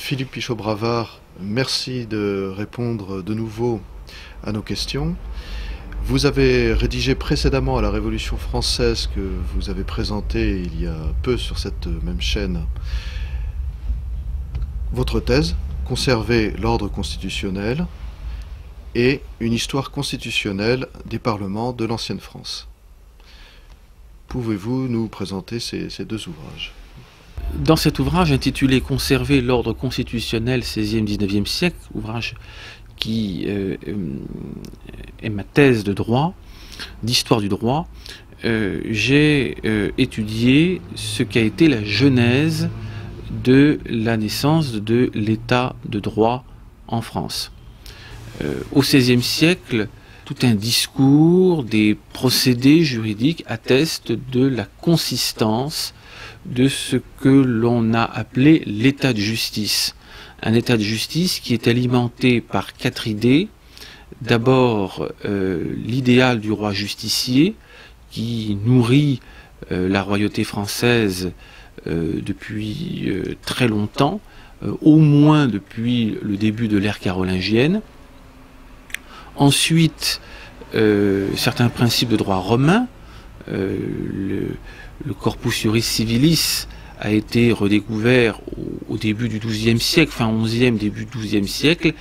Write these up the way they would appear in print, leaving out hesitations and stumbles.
Philippe Pichot-Bravard, merci de répondre de nouveau à nos questions. Vous avez rédigé précédemment à la Révolution française, que vous avez présenté il y a peu sur cette même chaîne, votre thèse, Conserver l'ordre constitutionnel et une histoire constitutionnelle des parlements de l'ancienne France. Pouvez-vous nous présenter ces deux ouvrages ? Dans cet ouvrage intitulé « Conserver l'ordre constitutionnel 16e-19e siècle », ouvrage qui est ma thèse de droit, d'histoire du droit, j'ai étudié ce qu'a été la genèse de la naissance de l'état de droit en France. Au XVIe siècle, tout un discours, des procédés juridiques attestent de la consistance de ce que l'on a appelé l'état de justice. Un état de justice qui est alimenté par 4 idées. D'abord, l'idéal du roi justicier, qui nourrit la royauté française depuis très longtemps, au moins depuis le début de l'ère carolingienne. Ensuite, certains principes de droit romain, le corpus juris civilis a été redécouvert au début du XIIe siècle, fin XIe, début XIIe siècle,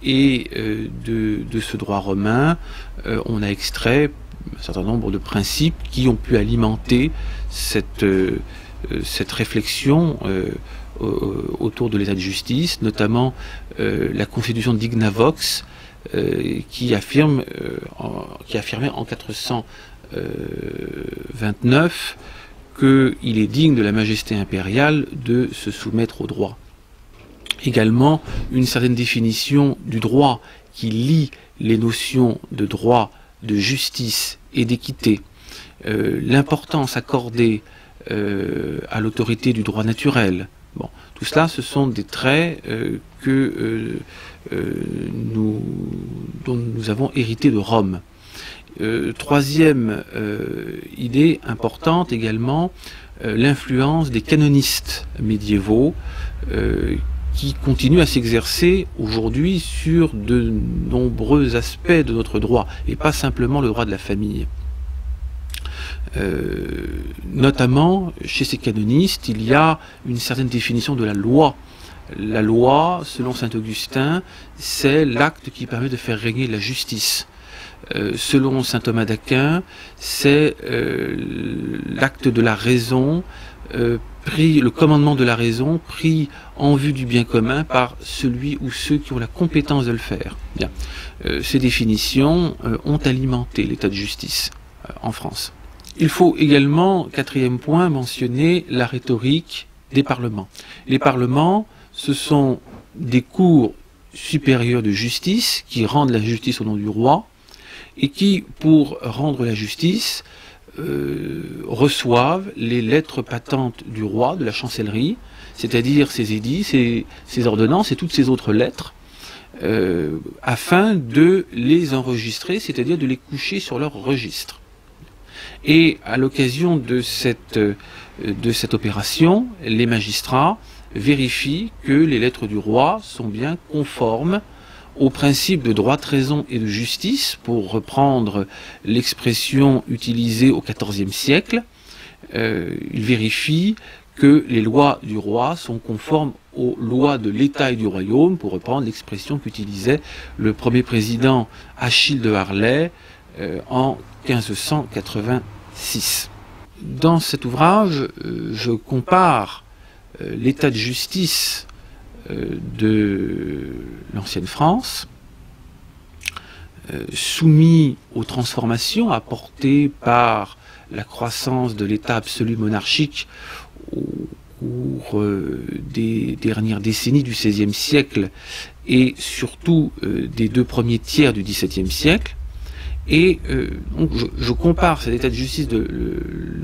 et de ce droit romain, on a extrait un certain nombre de principes qui ont pu alimenter cette réflexion autour de l'état de justice, notamment la constitution d'Ignavox, qui affirmait en 429 qu'il est digne de la majesté impériale de se soumettre au droit. Également, une certaine définition du droit qui lie les notions de droit, de justice et d'équité. L'importance accordée à l'autorité du droit naturel. Bon, tout cela, ce sont des traits dont nous avons hérité de Rome. Troisième idée importante également, l'influence des canonistes médiévaux qui continuent à s'exercer aujourd'hui sur de nombreux aspects de notre droit, et pas simplement le droit de la famille. Notamment, chez ces canonistes, il y a une certaine définition de la loi. La loi, selon saint Augustin, c'est l'acte qui permet de faire régner la justice. Selon saint Thomas d'Aquin, c'est l'acte de la raison, le commandement de la raison pris en vue du bien commun par celui ou ceux qui ont la compétence de le faire. Bien. Ces définitions ont alimenté l'état de justice en France. Il faut également, quatrième point, mentionner la rhétorique des parlements. Les parlements, ce sont des cours supérieurs de justice qui rendent la justice au nom du roi et qui, pour rendre la justice, reçoivent les lettres patentes du roi, de la chancellerie, c'est-à-dire ses édits, ses ordonnances et toutes ces autres lettres, afin de les enregistrer, c'est-à-dire de les coucher sur leur registre. Et à l'occasion de cette opération, les magistrats vérifient que les lettres du roi sont bien conformes aux principes de droit de raison et de justice, pour reprendre l'expression utilisée au XIVe siècle. Ils vérifient que les lois du roi sont conformes aux lois de l'État et du royaume, pour reprendre l'expression qu'utilisait le premier président Achille de Harlay en 1586. Dans cet ouvrage, je compare l'état de justice de l'ancienne France, soumis aux transformations apportées par la croissance de l'État absolu monarchique au cours des dernières décennies du XVIe siècle et surtout des 2 premiers tiers du XVIIe siècle. Et donc je compare cet état de justice de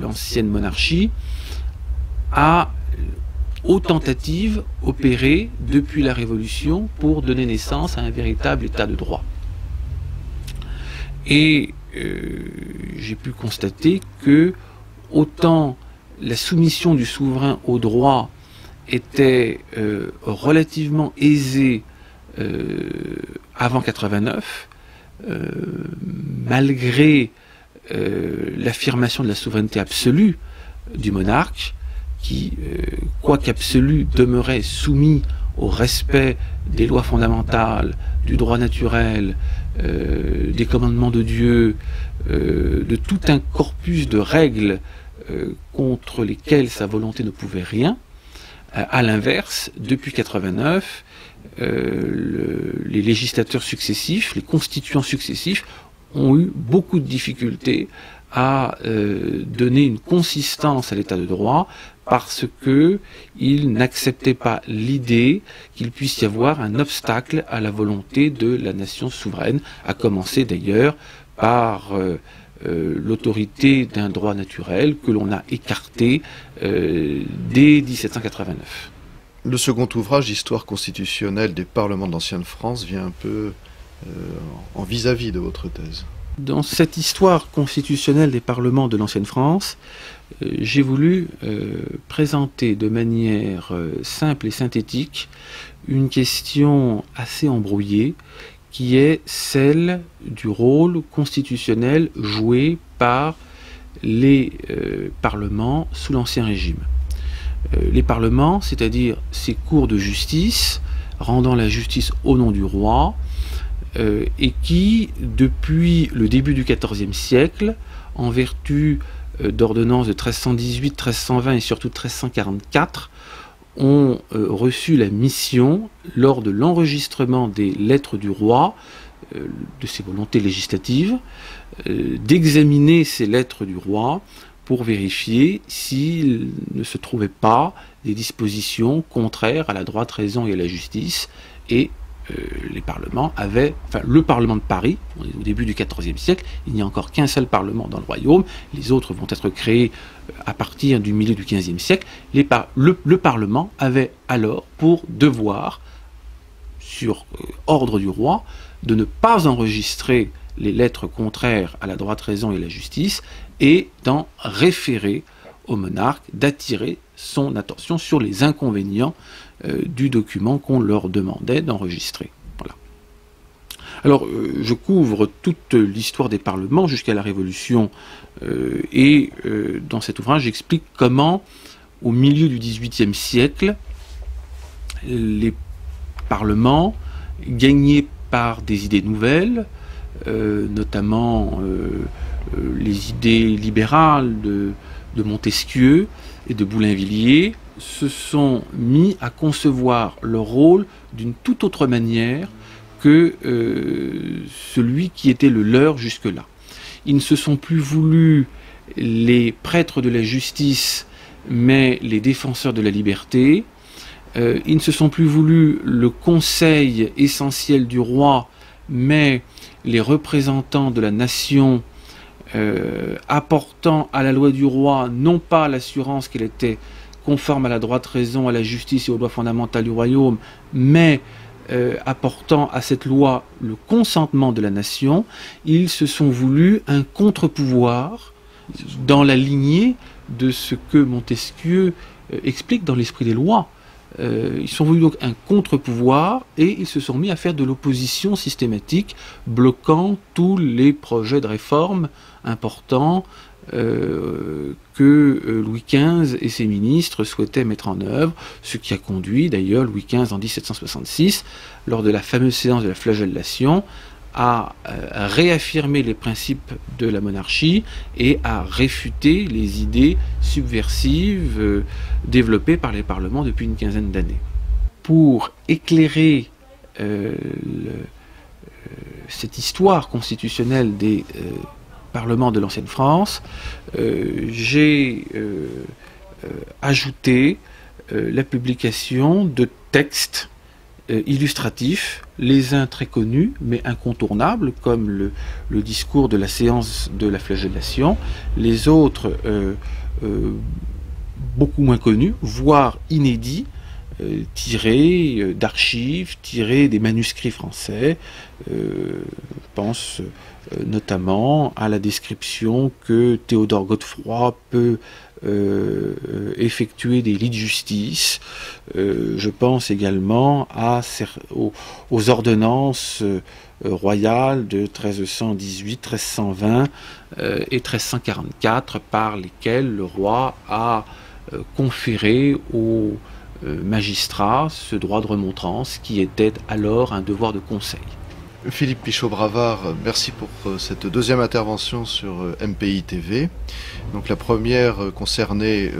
l'ancienne monarchie aux tentatives opérées depuis la Révolution pour donner naissance à un véritable état de droit. Et j'ai pu constater que autant la soumission du souverain au droit était relativement aisée avant 89, malgré l'affirmation de la souveraineté absolue du monarque, qui, quoique absolu, demeurait soumis au respect des lois fondamentales, du droit naturel, des commandements de Dieu, de tout un corpus de règles contre lesquelles sa volonté ne pouvait rien. À l'inverse, depuis 89, les législateurs successifs, les constituants successifs ont eu beaucoup de difficultés à donner une consistance à l'état de droit parce qu'ils n'acceptaient pas l'idée qu'il puisse y avoir un obstacle à la volonté de la nation souveraine, à commencer d'ailleurs par l'autorité d'un droit naturel que l'on a écarté dès 1789. Le second ouvrage, Histoire constitutionnelle des parlements de l'ancienne France, vient un peu en vis-à-vis de votre thèse. Dans cette histoire constitutionnelle des parlements de l'ancienne France, j'ai voulu présenter de manière simple et synthétique une question assez embrouillée qui est celle du rôle constitutionnel joué par les parlements sous l'Ancien Régime. Les parlements, c'est-à-dire ces cours de justice, rendant la justice au nom du roi, et qui, depuis le début du XIVe siècle, en vertu d'ordonnances de 1318, 1320 et surtout 1344, ont reçu la mission, lors de l'enregistrement des lettres du roi, de ses volontés législatives, d'examiner ces lettres du roi pour vérifier s'il ne se trouvait pas des dispositions contraires à la droite raison et à la justice, et les parlements avaient, enfin le Parlement de Paris, on est au début du XIVe siècle, il n'y a encore qu'un seul Parlement dans le royaume, les autres vont être créés à partir du milieu du XVe siècle, le Parlement avait alors pour devoir, sur ordre du roi, de ne pas enregistrer les lettres contraires à la droite raison et à la justice, et d'en référer au monarque, d'attirer son attention sur les inconvénients du document qu'on leur demandait d'enregistrer. Voilà. Alors, je couvre toute l'histoire des parlements jusqu'à la Révolution, et dans cet ouvrage, j'explique comment, au milieu du XVIIIe siècle, les parlements, gagnés par des idées nouvelles, notamment les idées libérales de Montesquieu et de Boulainvilliers, se sont mis à concevoir leur rôle d'une toute autre manière que celui qui était le leur jusque-là. Ils ne se sont plus voulus les prêtres de la justice, mais les défenseurs de la liberté. Ils ne se sont plus voulus le conseil essentiel du roi, mais les représentants de la nation, apportant à la loi du roi non pas l'assurance qu'elle était conforme à la droite raison, à la justice et aux lois fondamentales du royaume, mais apportant à cette loi le consentement de la nation. Ils se sont voulus un contre-pouvoir dans la lignée de ce que Montesquieu explique dans l'Esprit des lois. Ils sont voulus donc un contre-pouvoir, et ils se sont mis à faire de l'opposition systématique, bloquant tous les projets de réforme importants que Louis XV et ses ministres souhaitaient mettre en œuvre, ce qui a conduit d'ailleurs Louis XV en 1766, lors de la fameuse séance de la flagellation, à réaffirmer les principes de la monarchie et à réfuter les idées subversives développées par les parlements depuis une quinzaine d'années. Pour éclairer cette histoire constitutionnelle des parlements de l'ancienne France, j'ai ajouté la publication de textes illustratifs, les uns très connus mais incontournables, comme le discours de la séance de la flagellation, les autres beaucoup moins connus, voire inédits, tiré d'archives, tiré des manuscrits français. Je pense notamment à la description que Théodore Godefroy peut effectuer des lits de justice. Je pense également aux ordonnances royales de 1318, 1320 et 1344 par lesquelles le roi a conféré aux magistrats ce droit de remontrance qui était alors un devoir de conseil. Philippe Pichot-Bravard, merci pour cette deuxième intervention sur MPI TV. Donc la première concernait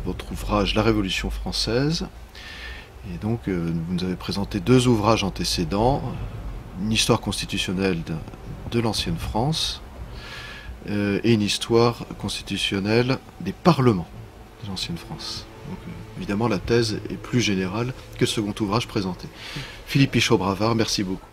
votre ouvrage La Révolution française. Et donc vous nous avez présenté deux ouvrages antécédents, une histoire constitutionnelle de l'ancienne France et une histoire constitutionnelle des parlements de l'ancienne France. Donc, évidemment, la thèse est plus générale que le second ouvrage présenté. Philippe Pichot-Bravard, merci beaucoup.